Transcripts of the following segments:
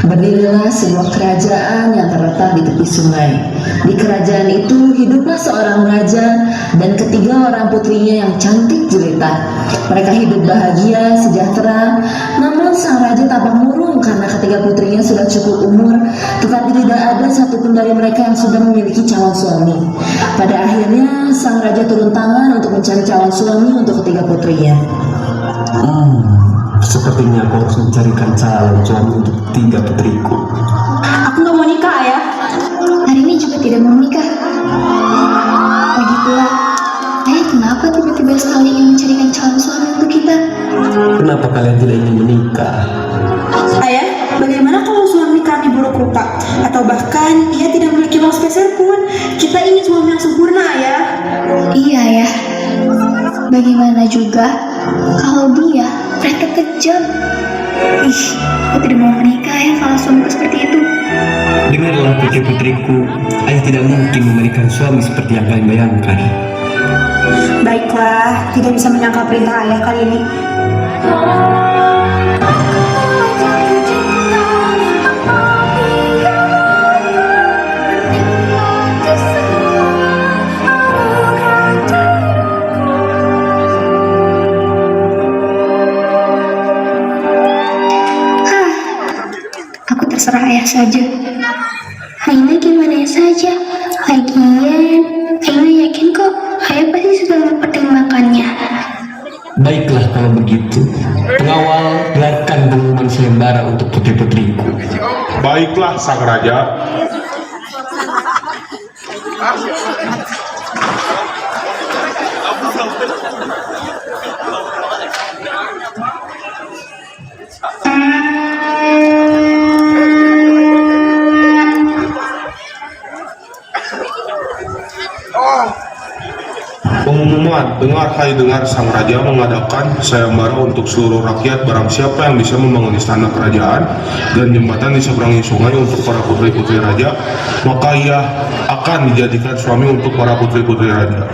Berdirilah sebuah kerajaan yang terletak di tepi sungai. Di kerajaan itu hiduplah seorang raja dan ketiga orang putrinya yang cantik jelita. Mereka hidup bahagia, sejahtera. Namun sang raja tampak murung karena ketiga putrinya sudah cukup umur, tetapi tidak ada satupun dari mereka yang sudah memiliki calon suami. Pada akhirnya sang raja turun tangan untuk mencari calon suami untuk ketiga putrinya. Sepertinya aku harus mencarikan calon suami untuk tiga putriku. Aku nggak mau nikah, Ayah. Hari ini juga tidak mau menikah. Lagi pula, ayah kenapa tiba-tiba sekali ingin mencarikan calon suami untuk kita? Kenapa kalian tidak ingin menikah? Ayah, bagaimana kalau suami kami buruk rupa? Atau bahkan ia tidak memiliki uang sepeser pun? Kita ingin suami yang sempurna, Ayah. Iya ya. Bagaimana juga kalau dia mereka kejam? Ih, aku tidak mau menikah ya kalau suamiku seperti itu. Dengarlah putri-putriku, ayah tidak mungkin memberikan suami seperti yang kalian bayangkan. Baiklah, tidak bisa menyangkal perintah Ayah kali ini. Aku terserah ayah saja. Aina gimana saja. Lagian, Aina yakin kok ayah pasti sudah mempertimbangkannya. Baiklah kalau begitu, pengawal gelarkan pengumuman sayembara untuk putri-putriku. Baiklah sang raja. Pengumuman, dengar sang raja mengadakan sayembara untuk seluruh rakyat. Barang siapa yang bisa membangun istana kerajaan dan jembatan di seberangi sungai untuk para putri-putri raja, maka ia akan dijadikan suami untuk para putri-putri raja.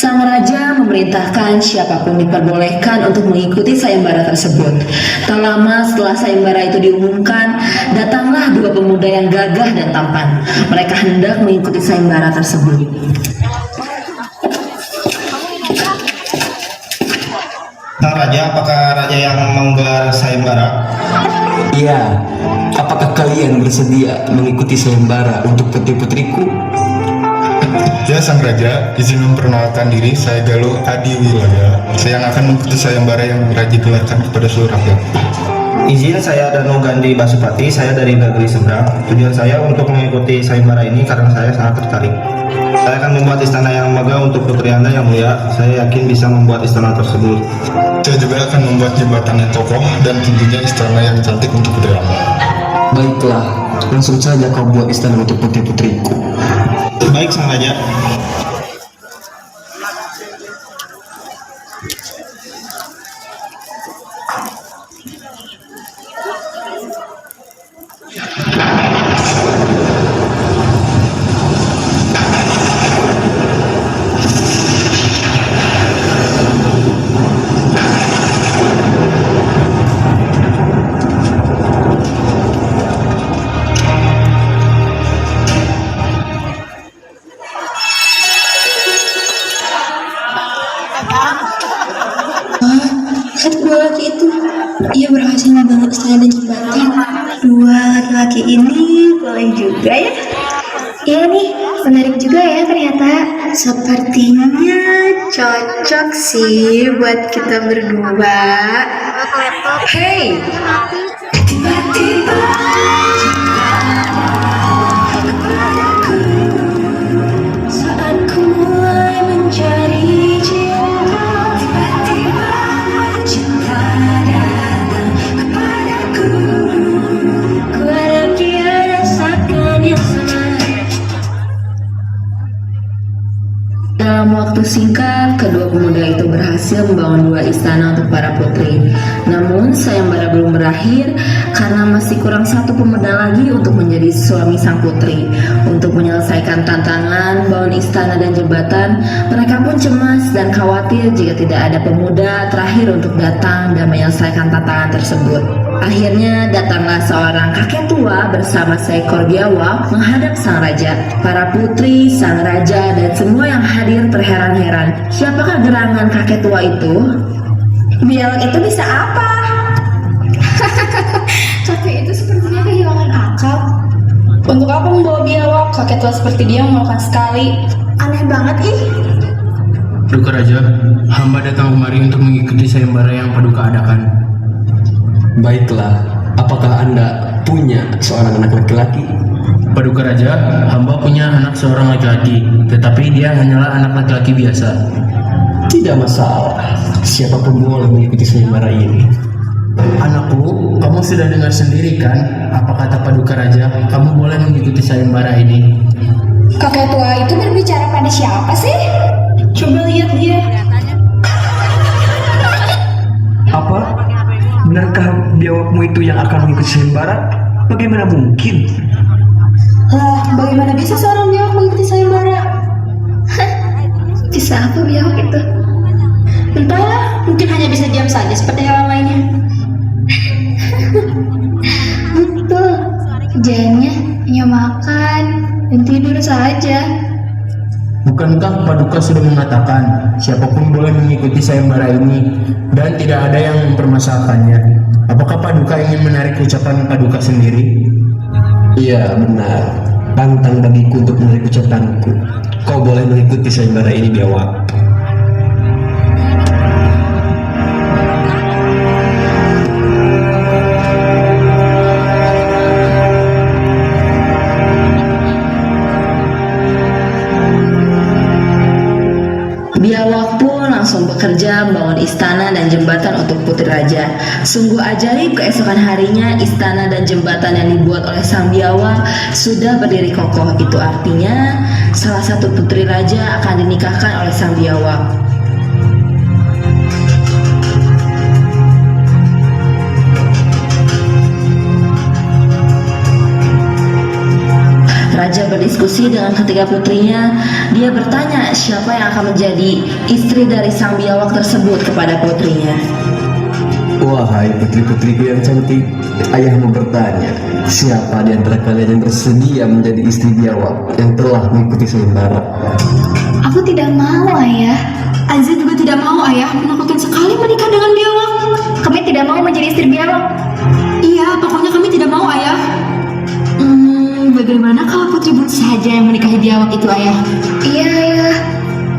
Sang raja memerintahkan siapapun diperbolehkan untuk mengikuti sayembara tersebut. Tak lama setelah sayembara itu diumumkan, datanglah dua pemuda yang gagah dan tampan. Mereka hendak mengikuti sayembara tersebut. Sang Raja, apakah Raja yang menggelar sayembara? Iya, apakah kalian bersedia mengikuti sayembara untuk putri-putriku? Ya Sang Raja, izin memperkenalkan diri, saya Galuh Adi Wilaya. Saya yang akan mengikuti sayembara yang Raja gelarkan kepada seluruh rakyat. Izin, saya Danu Gandhi Basupati, saya dari negeri seberang. Tujuan saya untuk mengikuti sayembara ini karena saya sangat tertarik. Saya akan membuat istana yang megah untuk putri Anda yang mulia. Saya yakin bisa membuat istana tersebut. Saya juga akan membuat jembatan yang kokoh dan tentunya istana yang cantik untuk putri Anda. Baiklah, langsung saja kau buat istana untuk putri-putriku. Baik Sang Raja. Lihat dua laki itu, ia berhasil membangun istana dan jembatan. Dua laki-laki ini boleh juga ya. Iya nih, menarik juga ya ternyata. Sepertinya cocok sih buat kita berdua. Hey, Tiba-tiba saat ku mulai mencari cinta, tiba-tiba cinta datang kepadaku. Ku harap dia rasakan yang sama. dalam waktu singkat, kedua pemuda itu berhasil membangun 2 istana untuk para putri. Namun sayembara belum berakhir karena masih kurang 1 pemuda lagi untuk menjadi suami sang putri. Untuk menyelesaikan tantangan bangun istana dan jembatan, mereka pun cemas dan khawatir jika tidak ada pemuda terakhir untuk datang dan menyelesaikan tantangan tersebut. Akhirnya datanglah seorang kakek tua bersama seekor biawak menghadap sang raja. Para putri, sang raja, dan semua yang hadir terheran-heran. Siapakah gerangan kakek tua itu? Biawak itu bisa apa? Kakek itu sepertinya kehilangan akal. Untuk apa membawa biawak? Kakek tua seperti dia memalukan sekali. Aneh banget ih. Paduka Raja, hamba datang kemari untuk mengikuti sayembara yang Paduka adakan. Baiklah, apakah Anda punya seorang anak laki-laki? Paduka Raja, hamba punya anak seorang laki-laki, tetapi dia hanyalah anak laki-laki biasa. Tidak masalah, siapapun boleh mengikuti sayembara ini. Anakku, kamu sudah dengar sendiri kan apa kata Paduka Raja? Kamu boleh mengikuti sayembara ini. Kakek tua itu berbicara pada siapa sih? Coba lihat dia. Apa? Benarkah biawakmu itu yang akan mengikuti sayembara? Bagaimana mungkin? Lah, bagaimana bisa seorang biawak mengikuti sayembara? Bisa apa biawak itu? Entahlah, mungkin hanya bisa diam saja seperti hewan lainnya. Betul. Kerjaannya hanya makan dan tidur saja. Bukankah Paduka sudah mengatakan siapapun boleh mengikuti sayembara ini dan tidak ada yang mempermasalahkannya? Apakah Paduka ingin menarik ucapan Paduka sendiri? Iya, benar. Pantang bagiku untuk menarik ucapanku. Kau boleh mengikuti sayembara ini, biawak. Biawak pun langsung bekerja membangun istana dan jembatan untuk putri raja. Sungguh ajaib, keesokan harinya istana dan jembatan yang dibuat oleh sang biawak sudah berdiri kokoh. Itu artinya salah satu putri raja akan dinikahkan oleh sang biawak. Raja berdiskusi dengan ketiga putrinya. Dia bertanya siapa yang akan menjadi istri dari sang biawak tersebut kepada putrinya. Wahai putri-putriku yang cantik, ayahmu bertanya, siapa di antara kalian yang bersedia menjadi istri biawak yang telah mengikuti sayembara? Aku tidak mau, ayah. Azza juga tidak mau, ayah. Menakutkan sekali menikah dengan biawak. Kami tidak mau menjadi istri biawak. Iya, pokoknya kami tidak mau, ayah. Bagaimana kalau putri Bun saja yang menikahi biawak itu, ayah? Iya, ayah.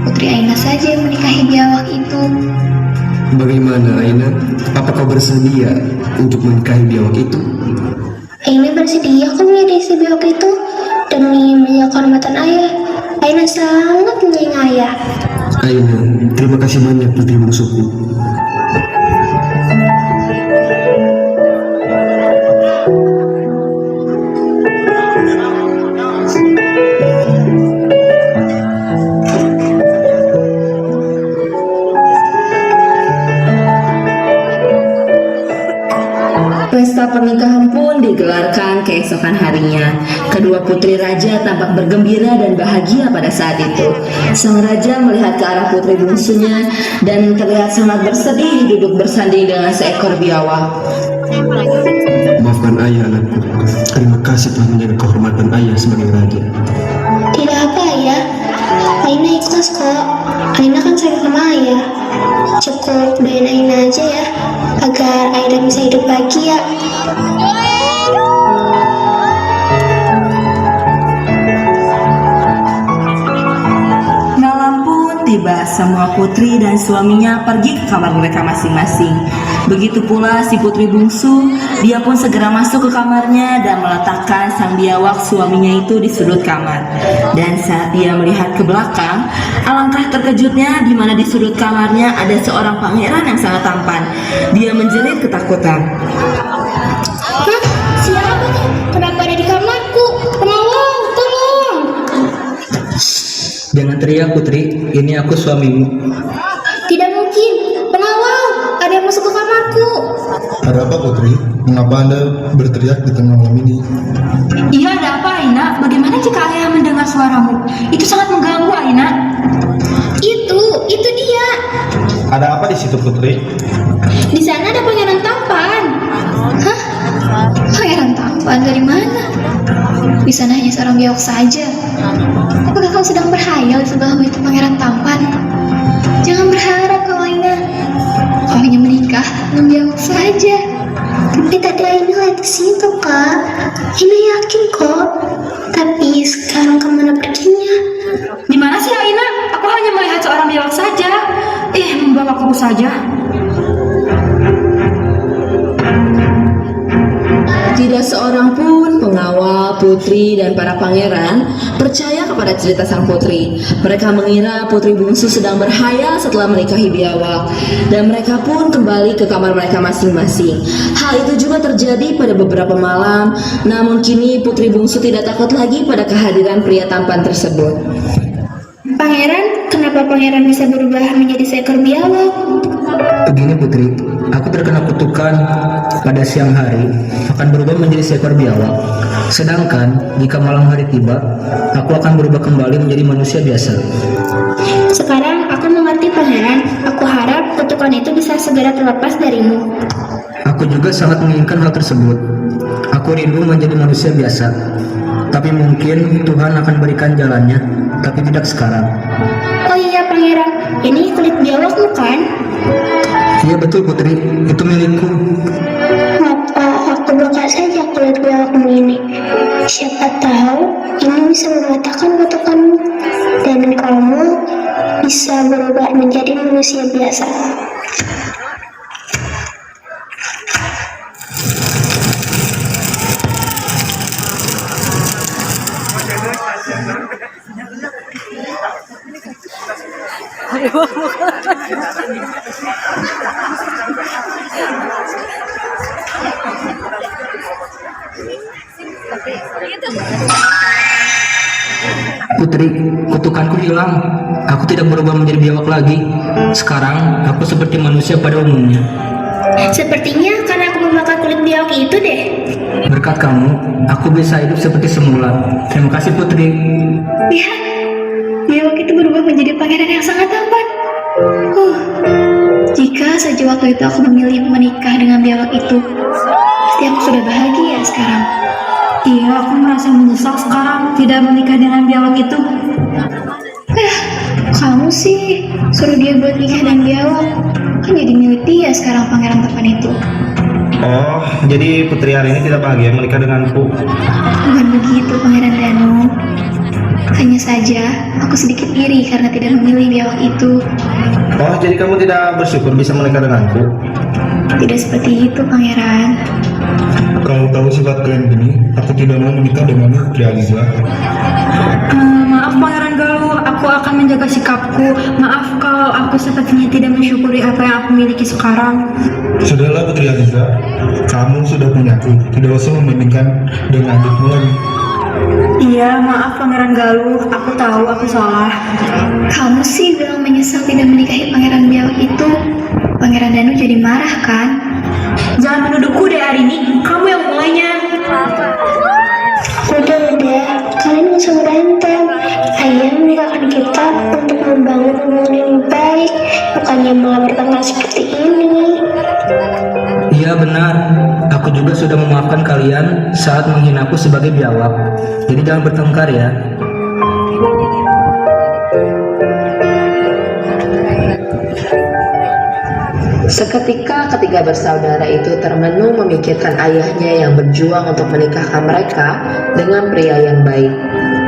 Putri Aina saja yang menikahi biawak itu. Bagaimana, Aina? Apa kau bersedia untuk menikahi biawak itu? Aina bersedia kok menjadi istri biawak itu demi menjaga kehormatan ayah. Aina sangat menyayangi ayah. Aina, terima kasih banyak putri bungsuku. Pesta pernikahan pun digelarkan keesokan harinya. Kedua putri raja tampak bergembira dan bahagia pada saat itu. Sang raja melihat ke arah putri bungsunya dan terlihat sangat bersedih duduk bersanding dengan seekor biawak. Maafkan ayah, anakku. Terima kasih telah menjaga kehormatan ayah sebagai raja. Tidak apa, ayah. Aina ikhlas kok. Aina kan sayang sama ayah. Cukup doain Aina aja ya, agar Aina bisa hidup bahagia. Malam pun tiba, semua putri dan suaminya pergi ke kamar mereka masing-masing. Begitu pula si putri bungsu, dia pun segera masuk ke kamarnya dan meletakkan sang biawak suaminya itu di sudut kamar. Dan saat dia melihat ke belakang, alangkah terkejutnya di mana di sudut kamarnya ada seorang pangeran yang sangat tampan. Dia menjerit ketakutan. Hah? Siapa nih? Kenapa ada di kamarku? Penolong, tolong! Jangan teriak, putri. Ini aku suamimu. Ada apa Putri? Mengapa Anda berteriak di tengah malam ini? Iya, ada apa Aina? Bagaimana jika ayah mendengar suaramu? Itu sangat mengganggu Aina. Itu dia. Ada apa di situ Putri? Di sana ada pangeran tampan. Hah? Pangeran tampan dari mana? Di sana hanya seorang biawak saja. Apakah kau sedang berhayal sebelum itu pangeran tampan? Jangan berharap kau Aina. Kau hanya menikah dengan biawak saja. Tapi tadi Aina lihat ke situ kak. Aina yakin kok. Tapi sekarang kemana perginya? Di mana sih Aina? Aku hanya melihat seorang biawak saja. Membawa aku saja. Tidak seorang pun pengawal, putri, dan para pangeran percaya kepada cerita sang putri. Mereka mengira putri bungsu sedang berhayal setelah menikahi biawak, dan mereka pun kembali ke kamar mereka masing-masing. Hal itu juga terjadi pada beberapa malam, namun kini putri bungsu tidak takut lagi pada kehadiran pria tampan tersebut. Pangeran, kenapa pangeran bisa berubah menjadi seekor biawak? Begini Putri, aku terkena kutukan pada siang hari akan berubah menjadi seekor biawak. Sedangkan jika malam hari tiba, aku akan berubah kembali menjadi manusia biasa. Sekarang aku mengerti pangeran. Aku harap kutukan itu bisa segera terlepas darimu. Aku juga sangat menginginkan hal tersebut. Aku rindu menjadi manusia biasa. Tapi mungkin Tuhan akan berikan jalannya, tapi tidak sekarang. Oh iya pangeran, ini kulit biawakmu kan? Iya betul Putri, itu milikku. Maka aku buka saja kulit biawakmu ini. Siapa tahu ini bisa mematahkan kutukanmu dan kamu bisa berubah menjadi manusia biasa. Putri, kutukanku hilang. Aku tidak berubah menjadi biawak lagi. Sekarang aku seperti manusia pada umumnya. Sepertinya karena aku memakan kulit biawak itu deh. Berkat kamu, aku bisa hidup seperti semula. Terima kasih Putri. Lihat, biawak itu berubah menjadi pangeran yang sangat tampan. Jika saja waktu itu aku memilih menikah dengan biawak itu, pasti aku sudah bahagia sekarang. Iya, aku merasa menyesal sekarang tidak menikah dengan biawak itu. Kamu sih suruh dia buat nikah dan biawak, kan jadi milik dia sekarang pangeran tampan itu. Oh, jadi Putri hari ini tidak bahagia menikah denganku. Bukan begitu pangeran Danu. Hanya saja aku sedikit iri karena tidak memilih biawak itu. Oh, jadi kamu tidak bersyukur bisa menikah denganku? Tidak seperti itu pangeran. Kalau tahu sifat kalian gini, aku tidak mau menikah denganmu, Putri Aliza. Maaf Pangeran Galuh, aku akan menjaga sikapku. Maaf kalau aku sepertinya tidak mensyukuri apa yang aku miliki sekarang. Sudahlah Putri Aliza, kamu sudah punya aku, tidak usah membandingkan dengan adikmu lagi. Iya, maaf Pangeran Galuh, aku tahu aku salah. Kamu sih bilang menyesal tidak menikahi pangeran biawak itu. Pangeran Danu jadi marah kan? Jangan menuduhku deh hari ini, kamu yang mulainya. Udah, kalian gak usah berantem. Ayah menikahkan kita untuk membangun hubungan yang baik, bukannya malah bertengkar seperti ini. Iya benar, aku juga sudah memaafkan kalian saat menghinaku sebagai biawak. Jadi jangan bertengkar ya. Seketika ketiga bersaudara itu termenung memikirkan ayahnya yang berjuang untuk menikahkan mereka dengan pria yang baik.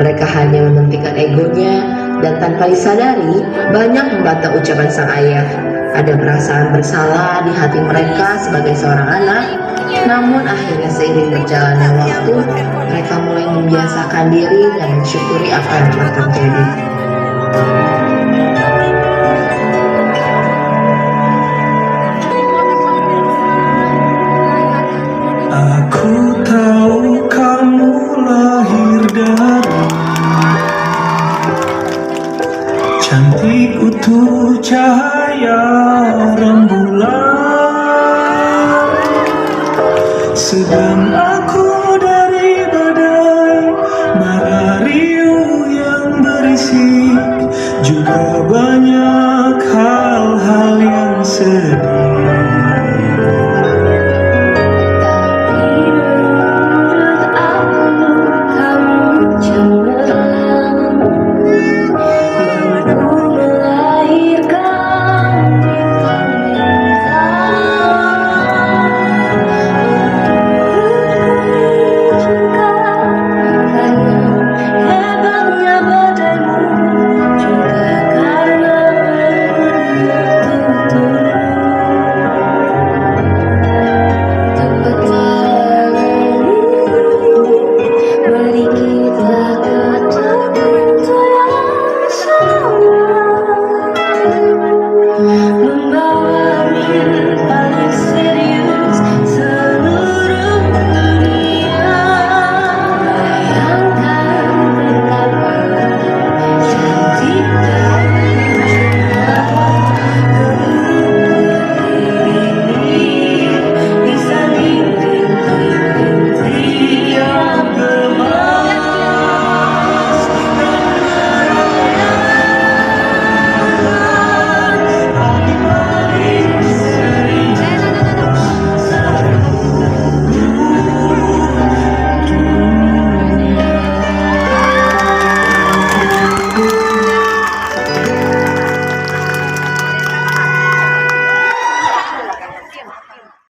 Mereka hanya mementingkan egonya dan tanpa disadari banyak membantah ucapan sang ayah. Ada perasaan bersalah di hati mereka sebagai seorang anak. Namun akhirnya seiring berjalannya waktu, mereka mulai membiasakan diri dan mensyukuri apa yang telah terjadi. Aku tahu kamu lahir dari cantik utuh cahaya rembulan. dan aku dari badai mara riuh yang berisik, juga banyak hal-hal yang sedih.